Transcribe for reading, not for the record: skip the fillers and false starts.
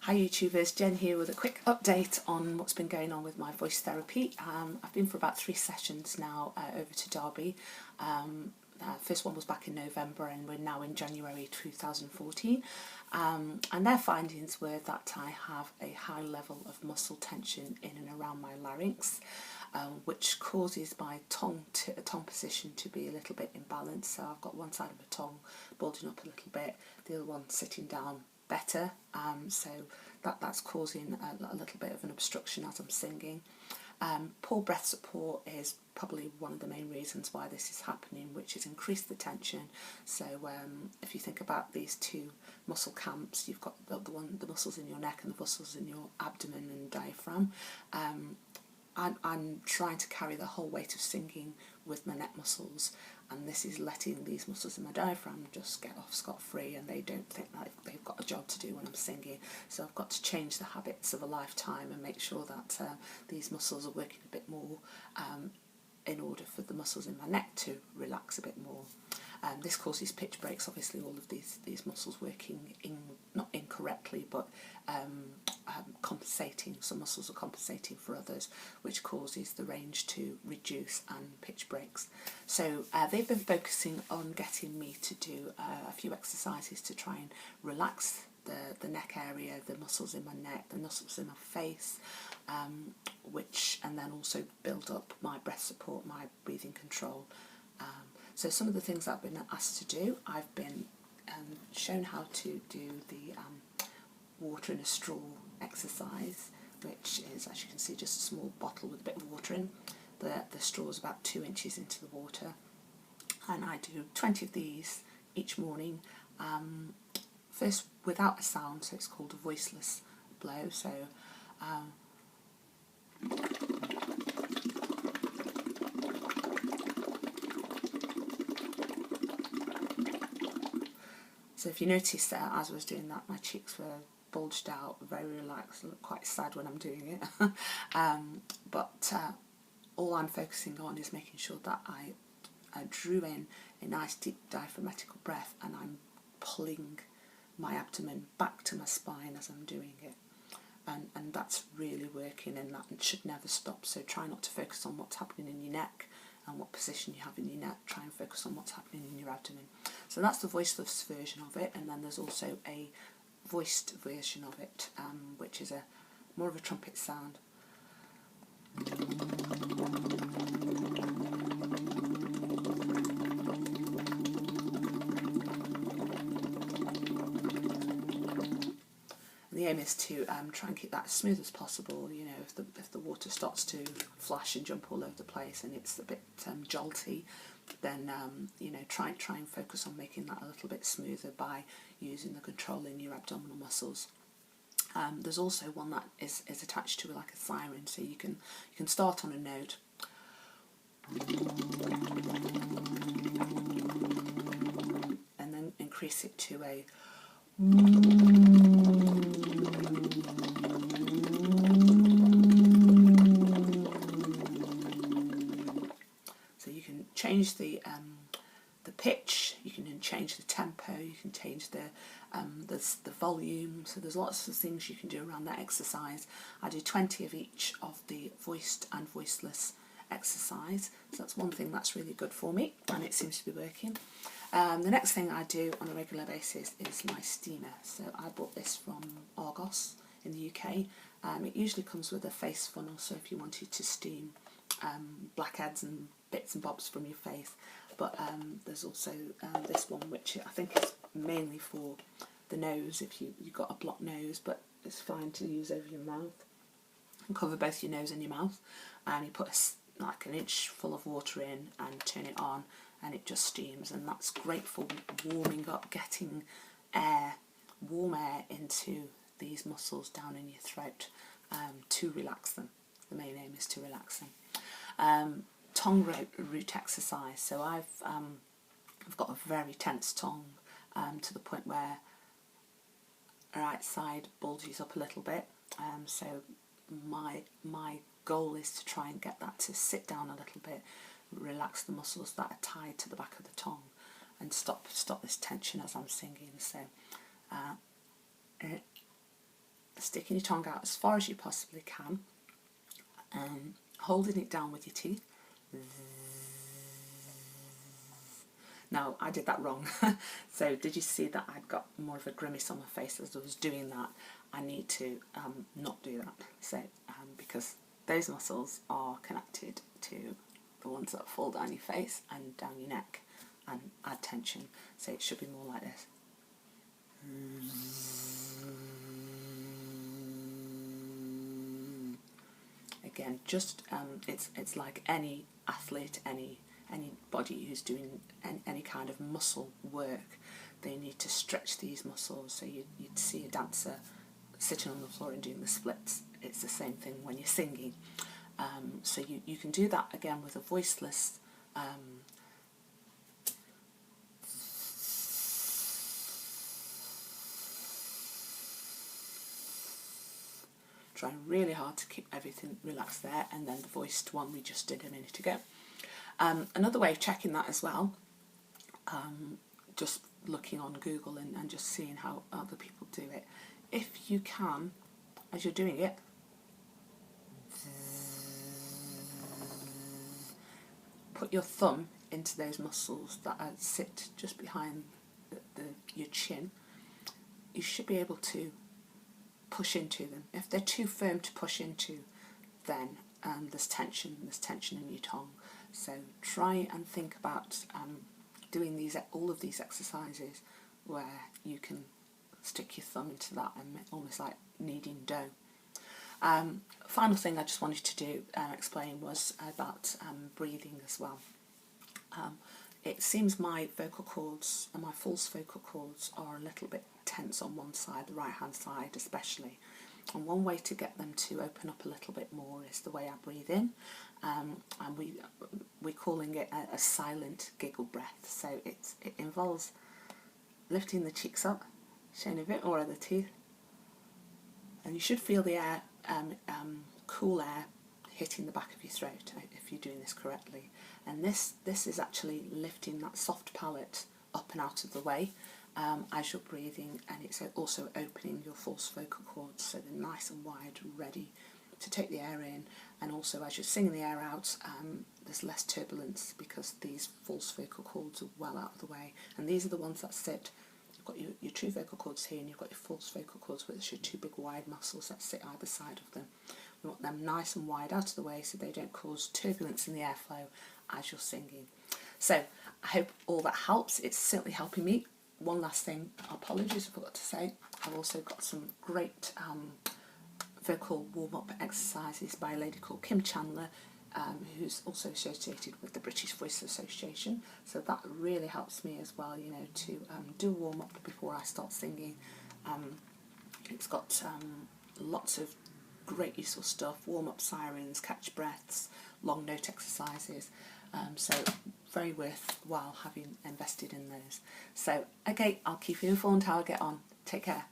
Hi YouTubers, Jen here with a quick update on what's been going on with my voice therapy. I've been for about 3 sessions now over to Derby. First one was back in November and we're now in January 2014. And their findings were that I have a high level of muscle tension in and around my larynx, which causes my tongue position to be a little bit imbalanced. So I've got one side of my tongue bulging up a little bit, the other one sitting down better, so that's causing a little bit of an obstruction as I'm singing. Poor breath support is probably one of the main reasons why this is happening, which has increased the tension. So if you think about these two muscle camps, you've got the muscles in your neck and the muscles in your abdomen and diaphragm. I'm trying to carry the whole weight of singing with my neck muscles, and this is letting these muscles in my diaphragm just get off scot-free, and they don't think that they've got a job to do when I'm singing. So I've got to change the habits of a lifetime and make sure that these muscles are working a bit more in order for the muscles in my neck to relax a bit more. This causes pitch breaks, obviously all of these muscles working not incorrectly, but compensating. Some muscles are compensating for others, which causes the range to reduce and pitch breaks. So they've been focusing on getting me to do a few exercises to try and relax the neck area, the muscles in my neck, the muscles in my face, and then also build up my breath support, my breathing control. So some of the things that I've been asked to do, I've been shown how to do the water in a straw exercise, which is, as you can see, just a small bottle with a bit of water in. The straw is about 2 inches into the water, and I do 20 of these each morning. First without a sound, so it's called a voiceless blow. So So if you notice that as I was doing that, my cheeks were bulged out, very relaxed. I look quite sad when I'm doing it. But all I'm focusing on is making sure that I drew in a nice deep diaphragmatical breath, and I'm pulling my abdomen back to my spine as I'm doing it. And that's really working, and that should never stop. So try not to focus on what's happening in your neck and what position you have in your neck. Try and focus on what's happening in your abdomen. So that's the voiceless version of it, and then there's also a voiced version of it, which is more of a trumpet sound. The aim is to try and keep that as smooth as possible. You know, if the water starts to flash and jump all over the place and it's a bit jolty, then you know, try and focus on making that a little bit smoother by using the control in your abdominal muscles. There's also one that is attached to like a siren, so you can start on a note and then increase it to a so you can change the pitch, you can change the tempo, you can change the volume. So there's lots of things you can do around that exercise. I do 20 of each of the voiced and voiceless exercise. So that's one thing that's really good for me, and it seems to be working. The next thing I do on a regular basis is my steamer. So I bought this from Argos in the UK. It usually comes with a face funnel, so if you wanted to steam blackheads and bits and bobs from your face. But there's also this one, which I think is mainly for the nose, if you've got a blocked nose, but it's fine to use over your mouth. And cover both your nose and your mouth, and you put like an inch full of water in and turn it on, and it just steams, and that's great for warming up, getting warm air into these muscles down in your throat to relax them. The main aim is to relax them. Tongue root exercise. So I've got a very tense tongue to the point where the right side bulges up a little bit. So my goal is to try and get that to sit down a little bit, relax the muscles that are tied to the back of the tongue, and stop this tension as I'm singing. So sticking your tongue out as far as you possibly can, holding it down with your teeth. Now, I did that wrong. So did you see that I'd got more of a grimace on my face as I was doing that? I need to not do that. So because those muscles are connected to the ones that fall down your face and down your neck and add tension. So it should be more like this. Again, just it's like any athlete, anybody who's doing any kind of muscle work, they need to stretch these muscles. So you'd see a dancer sitting on the floor and doing the splits. It's the same thing when you're singing. So you can do that again with a voiceless trying really hard to keep everything relaxed there, and then the voiced one we just did a minute ago. Another way of checking that as well, just looking on Google and just seeing how other people do it. If you can, as you're doing it, put your thumb into those muscles that sit just behind your chin. You should be able to push into them. If they're too firm to push into, then there's tension in your tongue. So try and think about doing all of these exercises where you can stick your thumb into that and almost like kneading dough. Final thing I just wanted to explain was about breathing as well. It seems my vocal cords and my false vocal cords are a little bit tense on one side, the right hand side especially. And one way to get them to open up a little bit more is the way I breathe in. And we're calling it a silent giggle breath. So it involves lifting the cheeks up, showing a bit more of the teeth. And you should feel the air, cool air, hitting the back of your throat if you're doing this correctly. And this is actually lifting that soft palate up and out of the way as you're breathing, and it's also opening your false vocal cords so they're nice and wide, ready to take the air in. And also as you're singing the air out, there's less turbulence because these false vocal cords are well out of the way. And these are the ones that sit. You've got your true vocal cords here, and you've got your false vocal cords, which are two big wide muscles that sit either side of them. We want them nice and wide out of the way so they don't cause turbulence in the airflow as you're singing. So I hope all that helps. It's certainly helping me. One last thing, apologies, I forgot to say, I've also got some great vocal warm-up exercises by a lady called Kim Chandler, who's also associated with the British Voice Association. So that really helps me as well, you know, to do a warm-up before I start singing. It's got lots of great useful stuff, warm-up sirens, catch breaths, long note exercises. So very worthwhile having invested in those. So, okay, I'll keep you informed how I get on. Take care.